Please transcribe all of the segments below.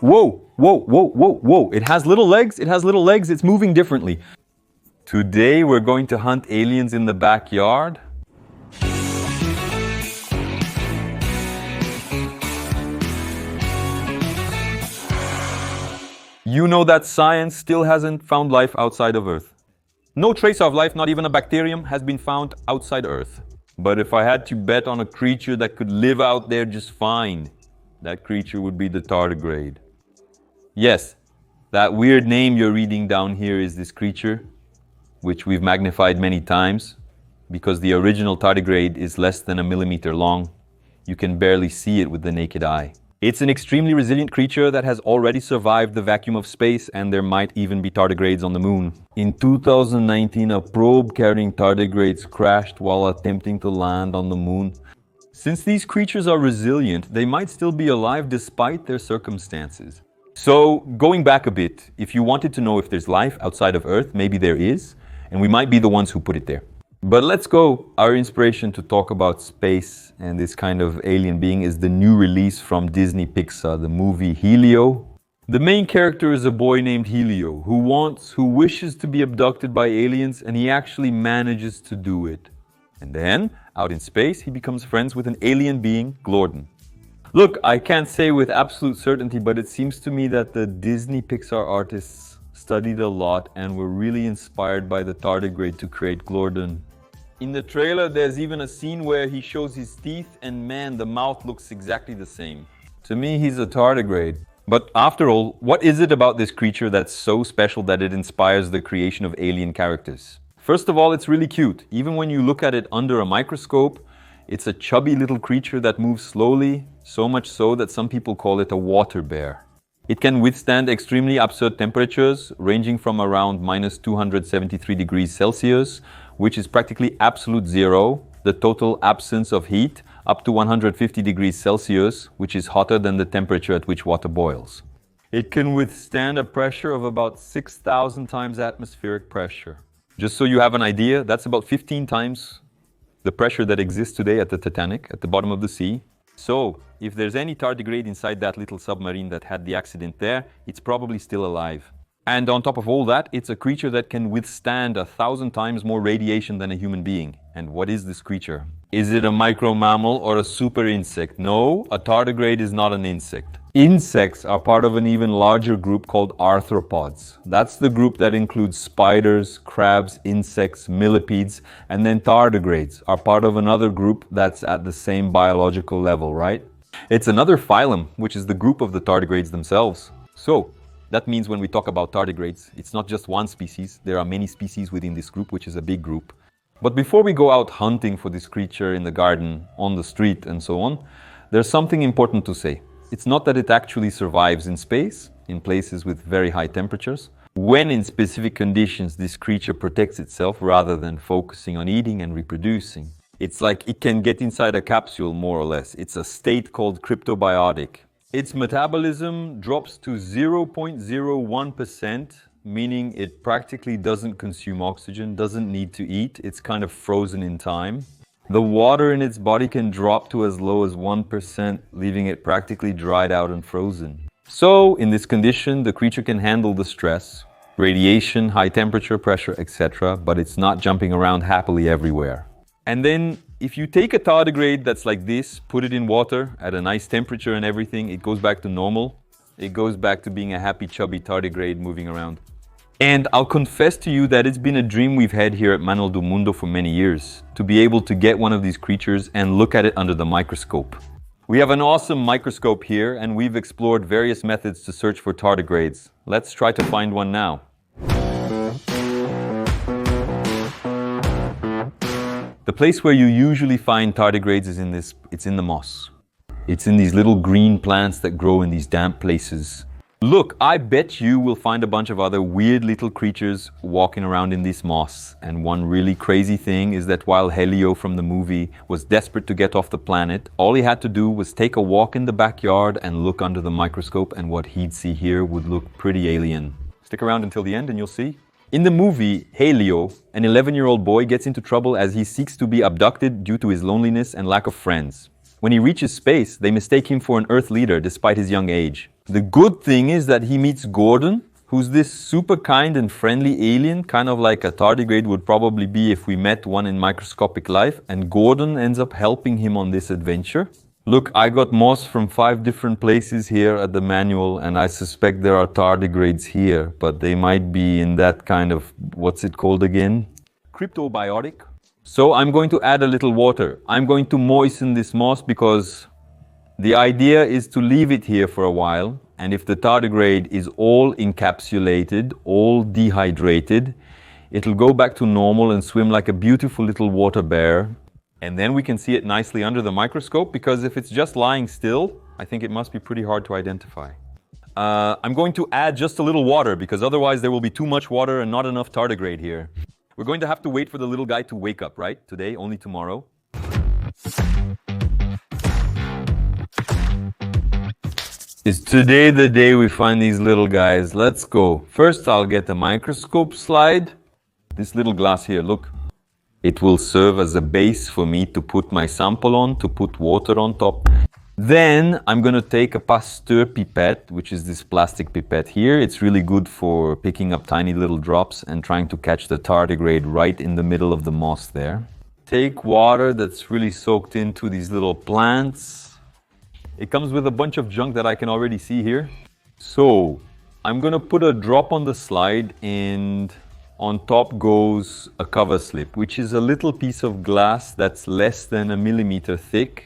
Whoa, whoa, whoa, whoa, whoa. It has little legs, it's moving differently. Today we're going to hunt aliens in the backyard. You know that science still hasn't found life outside of Earth. No trace of life, not even a bacterium, has been found outside Earth. But if I had to bet on a creature that could live out there just fine, that creature would be the tardigrade. Yes, that weird name you're reading down here is this creature, which we've magnified many times, because the original tardigrade is less than 1 millimeter long. You can barely see it with the naked eye. It's an extremely resilient creature that has already survived the vacuum of space, and there might even be tardigrades on the moon. In 2019, a probe carrying tardigrades crashed while attempting to land on the moon. Since these creatures are resilient, they might still be alive despite their circumstances. So, going back a bit, if you wanted to know if there's life outside of Earth, maybe there is, and we might be the ones who put it there. But let's go. Our inspiration to talk about space and this kind of alien being is the new release from Disney Pixar, the movie Helio. The main character is a boy named Helio who wishes to be abducted by aliens, and he actually manages to do it. And then, out in space, he becomes friends with an alien being, Glorden. Look, I can't say with absolute certainty, but it seems to me that the Disney Pixar artists studied a lot and were really inspired by the tardigrade to create Glorden. In the trailer, there's even a scene where he shows his teeth, and man, the mouth looks exactly the same. To me, he's a tardigrade. But after all, what is it about this creature that's so special that it inspires the creation of alien characters? First of all, it's really cute. Even when you look at it under a microscope, it's a chubby little creature that moves slowly, so much so that some people call it a water bear. It can withstand extremely absurd temperatures, ranging from around minus 273 degrees Celsius, which is practically absolute zero, the total absence of heat, up to 150 degrees Celsius, which is hotter than the temperature at which water boils. It can withstand a pressure of about 6,000 times atmospheric pressure. Just so you have an idea, that's about 15 times the pressure that exists today at the Titanic, at the bottom of the sea. So, if there's any tardigrade inside that little submarine that had the accident there, it's probably still alive. And on top of all that, it's a creature that can withstand 1,000 times more radiation than a human being. And what is this creature? Is it a micro mammal or a super insect? No, a tardigrade is not an insect. Insects are part of an even larger group called arthropods. That's the group that includes spiders, crabs, insects, millipedes, and then tardigrades are part of another group that's at the same biological level, right? It's another phylum, which is the group of the tardigrades themselves. So, that means when we talk about tardigrades, it's not just one species, there are many species within this group, which is a big group. But before we go out hunting for this creature in the garden, on the street, and so on, there's something important to say. It's not that it actually survives in space, in places with very high temperatures. When in specific conditions this creature protects itself rather than focusing on eating and reproducing. It's like it can get inside a capsule, more or less. It's a state called cryptobiotic. Its metabolism drops to 0.01%, meaning it practically doesn't consume oxygen, doesn't need to eat. It's kind of frozen in time. The water in its body can drop to as low as 1%, leaving it practically dried out and frozen. So, in this condition, the creature can handle the stress, radiation, high temperature, pressure, etc., but it's not jumping around happily everywhere. And then, if you take a tardigrade that's like this, put it in water at a nice temperature and everything, it goes back to normal. It goes back to being a happy, chubby tardigrade moving around. And I'll confess to you that it's been a dream we've had here at Manuel do Mundo for many years, to be able to get one of these creatures and look at it under the microscope. We have an awesome microscope here, and we've explored various methods to search for tardigrades. Let's try to find one now. The place where you usually find tardigrades is it's in the moss. It's in these little green plants that grow in these damp places. Look, I bet you will find a bunch of other weird little creatures walking around in this moss. And one really crazy thing is that while Helio from the movie was desperate to get off the planet, all he had to do was take a walk in the backyard and look under the microscope, and what he'd see here would look pretty alien. Stick around until the end and you'll see. In the movie, Helio, an 11-year-old boy, gets into trouble as he seeks to be abducted due to his loneliness and lack of friends. When he reaches space, they mistake him for an Earth leader despite his young age. The good thing is that he meets Gordon, who's this super kind and friendly alien, kind of like a tardigrade would probably be if we met one in microscopic life, and Gordon ends up helping him on this adventure. Look, I got moss from 5 different places here at the manual, and I suspect there are tardigrades here, but they might be in that kind of, what's it called again? Cryptobiotic. So I'm going to add a little water. I'm going to moisten this moss because the idea is to leave it here for a while, and if the tardigrade is all encapsulated, all dehydrated, it'll go back to normal and swim like a beautiful little water bear. And then we can see it nicely under the microscope, because if it's just lying still, I think it must be pretty hard to identify. I'm going to add just a little water, because otherwise there will be too much water and not enough tardigrade here. We're going to have to wait for the little guy to wake up, right? Today, only tomorrow. Is today the day we find these little guys? Let's go. First, I'll get the microscope slide. This little glass here, look. It will serve as a base for me to put my sample on, to put water on top. Then I'm going to take a Pasteur pipette, which is this plastic pipette here. It's really good for picking up tiny little drops and trying to catch the tardigrade right in the middle of the moss there. Take water that's really soaked into these little plants. It comes with a bunch of junk that I can already see here. So I'm going to put a drop on the slide, and on top goes a cover slip, which is a little piece of glass that's less than a millimeter thick.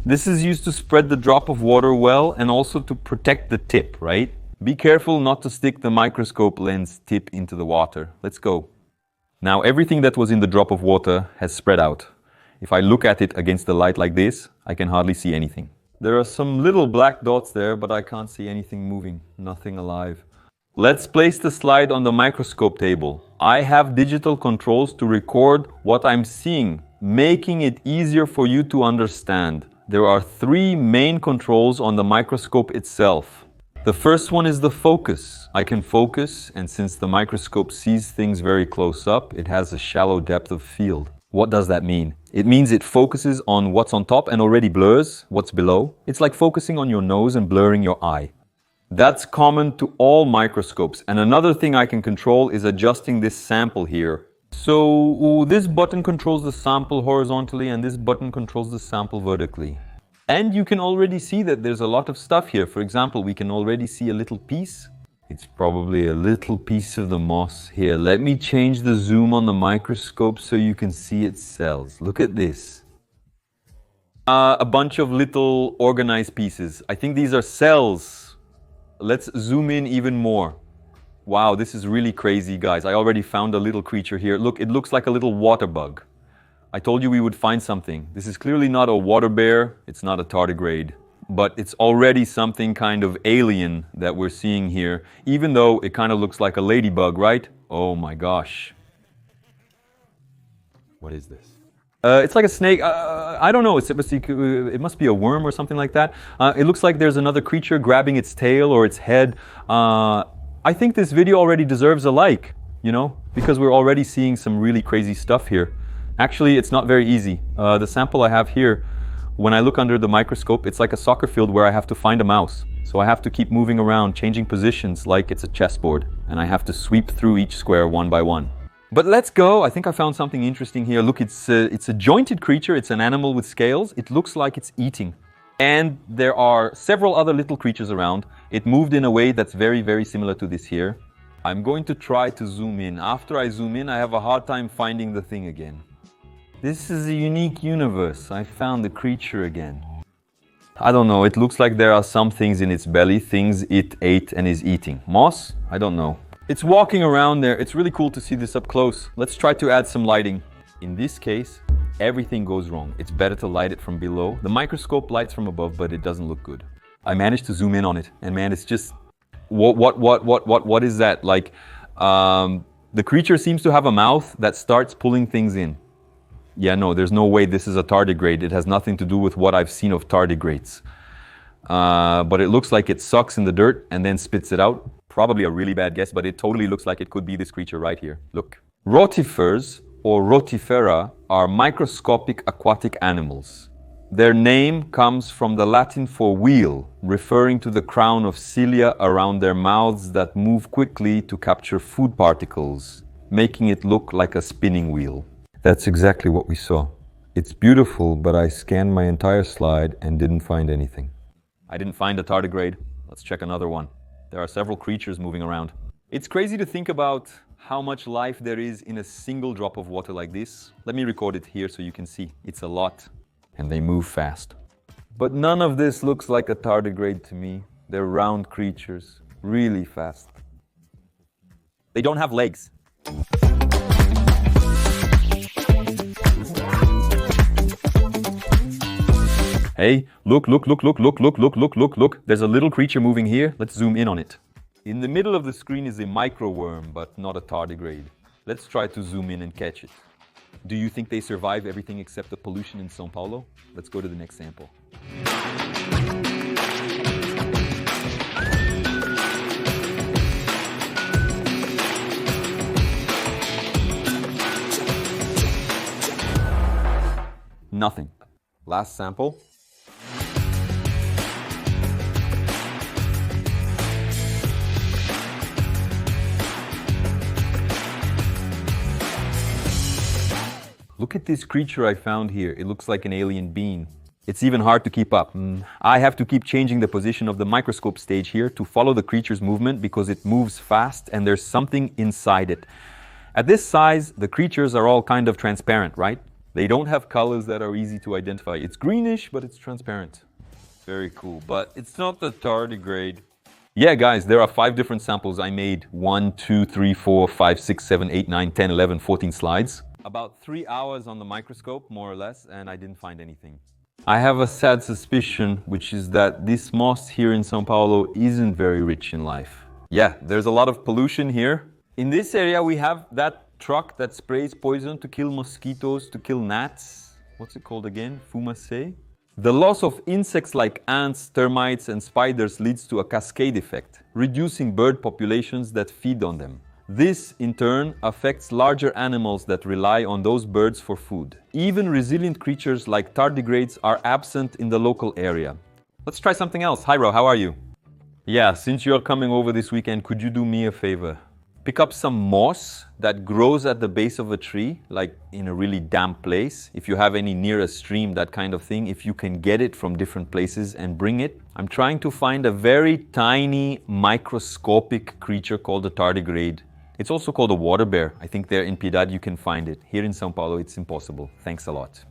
This is used to spread the drop of water well and also to protect the tip, right? Be careful not to stick the microscope lens tip into the water. Let's go. Now everything that was in the drop of water has spread out. If I look at it against the light like this, I can hardly see anything. There are some little black dots there, but I can't see anything moving, nothing alive. Let's place the slide on the microscope table. I have digital controls to record what I'm seeing, making it easier for you to understand. There are 3 main controls on the microscope itself. The first one is the focus. I can focus, and since the microscope sees things very close up, it has a shallow depth of field. What does that mean? It means it focuses on what's on top and already blurs what's below. It's like focusing on your nose and blurring your eye. That's common to all microscopes. And another thing I can control is adjusting this sample here. So this button controls the sample horizontally, and this button controls the sample vertically. And you can already see that there's a lot of stuff here. For example, we can already see a little piece. It's probably a little piece of the moss. Here, let me change the zoom on the microscope so you can see its cells. Look at this. A bunch of little organized pieces. I think these are cells. Let's zoom in even more. Wow, this is really crazy, guys. I already found a little creature here. Look, it looks like a little water bug. I told you we would find something. This is clearly not a water bear. It's not a tardigrade. But it's already something kind of alien that we're seeing here, even though it kind of looks like a ladybug, right? Oh my gosh. What is this? It's like a snake. I don't know. It must be a worm or something like that. It looks like there's another creature grabbing its tail or its head. I think this video already deserves a like, because we're already seeing some really crazy stuff here. Actually, it's not very easy. The sample I have here, when I look under the microscope, it's like a soccer field where I have to find a mouse. So I have to keep moving around, changing positions like it's a chessboard. And I have to sweep through each square one by one. But let's go. I think I found something interesting here. Look, it's a jointed creature. It's an animal with scales. It looks like it's eating. And there are several other little creatures around. It moved in a way that's very, very similar to this here. I'm going to try to zoom in. After I zoom in, I have a hard time finding the thing again. This is a unique universe. I found the creature again. I don't know. It looks like there are some things in its belly, things it ate and is eating. Moss? I don't know. It's walking around there. It's really cool to see this up close. Let's try to add some lighting. In this case, everything goes wrong. It's better to light it from below. The microscope lights from above, but it doesn't look good. I managed to zoom in on it, and man, it's just what is that? Like, the creature seems to have a mouth that starts pulling things in. Yeah, no, there's no way this is a tardigrade. It has nothing to do with what I've seen of tardigrades. But it looks like it sucks in the dirt and then spits it out. Probably a really bad guess, but it totally looks like it could be this creature right here. Look. Rotifers or rotifera are microscopic aquatic animals. Their name comes from the Latin for wheel, referring to the crown of cilia around their mouths that move quickly to capture food particles, making it look like a spinning wheel. That's exactly what we saw. It's beautiful, but I scanned my entire slide and didn't find anything. I didn't find a tardigrade. Let's check another one. There are several creatures moving around. It's crazy to think about how much life there is in a single drop of water like this. Let me record it here so you can see. It's a lot, and they move fast. But none of this looks like a tardigrade to me. They're round creatures, really fast. They don't have legs. Hey, look. There's a little creature moving here. Let's zoom in on it. In the middle of the screen is a microworm, but not a tardigrade. Let's try to zoom in and catch it. Do you think they survive everything except the pollution in São Paulo? Let's go to the next sample. Nothing. Last sample. Look at this creature I found here. It looks like an alien being. It's even hard to keep up. I have to keep changing the position of the microscope stage here to follow the creature's movement because it moves fast and there's something inside it. At this size, the creatures are all kind of transparent, right? They don't have colors that are easy to identify. It's greenish, but it's transparent. Very cool, but it's not the tardigrade. Yeah, guys, there are 5 different samples I made. 1, 2, 3, 4, 5, 6, 7, 8, 9, 10, 11, 14 slides. About 3 hours on the microscope, more or less, and I didn't find anything. I have a sad suspicion, which is that this moss here in São Paulo isn't very rich in life. Yeah, there's a lot of pollution here. In this area, we have that truck that sprays poison to kill mosquitoes, to kill gnats. What's it called again? Fumacê? The loss of insects like ants, termites, and spiders leads to a cascade effect, reducing bird populations that feed on them. This, in turn, affects larger animals that rely on those birds for food. Even resilient creatures like tardigrades are absent in the local area. Let's try something else. Hi, Ro, how are you? Yeah, since you're coming over this weekend, could you do me a favor? Pick up some moss that grows at the base of a tree, like in a really damp place. If you have any near a stream, that kind of thing, if you can get it from different places and bring it. I'm trying to find a very tiny microscopic creature called a tardigrade. It's also called a water bear. I think there in Piedade you can find it. Here in São Paulo it's impossible. Thanks a lot.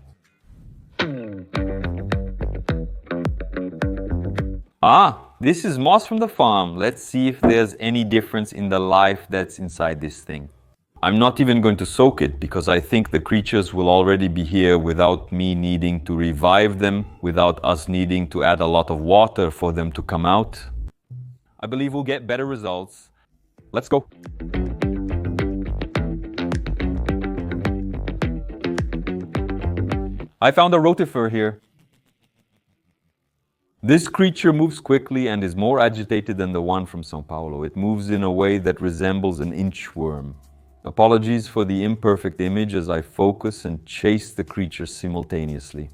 This is moss from the farm. Let's see if there's any difference in the life that's inside this thing. I'm not even going to soak it because I think the creatures will already be here without me needing to revive them, without us needing to add a lot of water for them to come out. I believe we'll get better results. Let's go. I found a rotifer here. This creature moves quickly and is more agitated than the one from São Paulo. It moves in a way that resembles an inchworm. Apologies for the imperfect image as I focus and chase the creature simultaneously.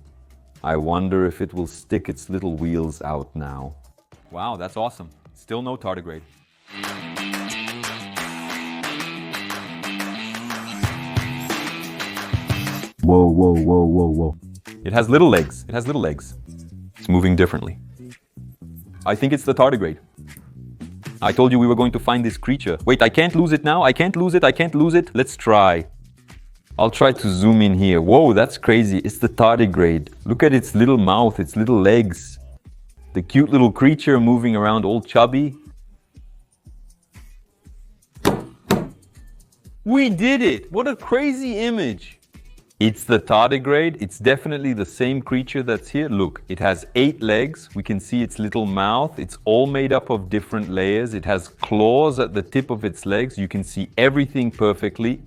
I wonder if it will stick its little wheels out now. Wow, that's awesome. Still no tardigrade. Whoa. It has little legs. It's moving differently. I think it's the tardigrade. I told you we were going to find this creature. Wait, I can't lose it now. I can't lose it. Let's try. I'll try to zoom in here. Whoa, that's crazy. It's the tardigrade. Look at its little mouth, its little legs. The cute little creature moving around all chubby. We did it! What a crazy image! It's the tardigrade. It's definitely the same creature that's here. Look, it has 8 legs. We can see its little mouth. It's all made up of different layers. It has claws at the tip of its legs. You can see everything perfectly.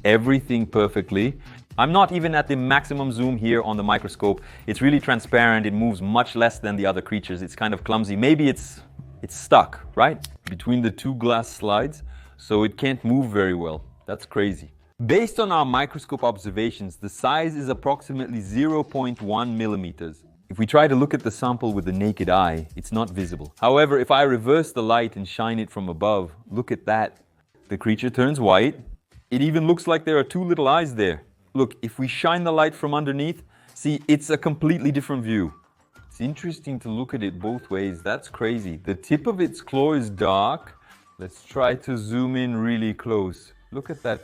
I'm not even at the maximum zoom here on the microscope. It's really transparent. It moves much less than the other creatures. It's kind of clumsy. Maybe it's stuck, right? Between the 2 glass slides, so it can't move very well. That's crazy. Based on our microscope observations, the size is approximately 0.1 millimeters. If we try to look at the sample with the naked eye, it's not visible. However, if I reverse the light and shine it from above, look at that. The creature turns white. It even looks like there are two little eyes there. Look, if we shine the light from underneath, see, it's a completely different view. It's interesting to look at it both ways. That's crazy. The tip of its claw is dark. Let's try to zoom in really close. Look at that.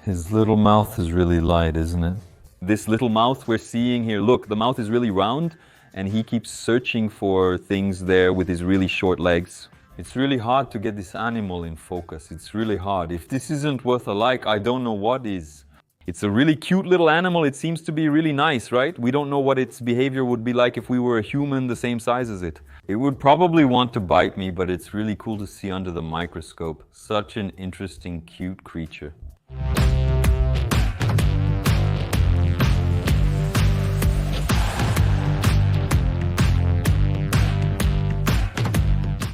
His little mouth is really light, isn't it? This little mouth we're seeing here, look, the mouth is really round and he keeps searching for things there with his really short legs. It's really hard to get this animal in focus. It's really hard. If this isn't worth a like, I don't know what is. It's a really cute little animal. It seems to be really nice, right? We don't know what its behavior would be like if we were a human the same size as it. It would probably want to bite me, but it's really cool to see under the microscope. Such an interesting, cute creature.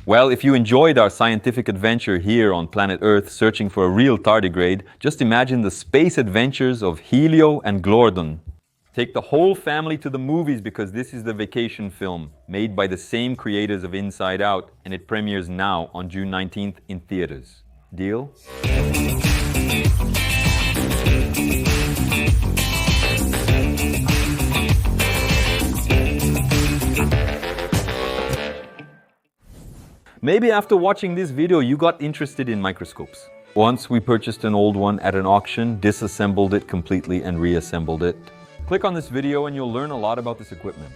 Well, if you enjoyed our scientific adventure here on planet Earth searching for a real tardigrade, just imagine the space adventures of Helio and Glordon. Take the whole family to the movies because this is the vacation film made by the same creators of Inside Out, and it premieres now on June 19th in theaters. Deal? Maybe after watching this video you got interested in microscopes. Once we purchased an old one at an auction, disassembled it completely and reassembled it. Click on this video and you'll learn a lot about this equipment.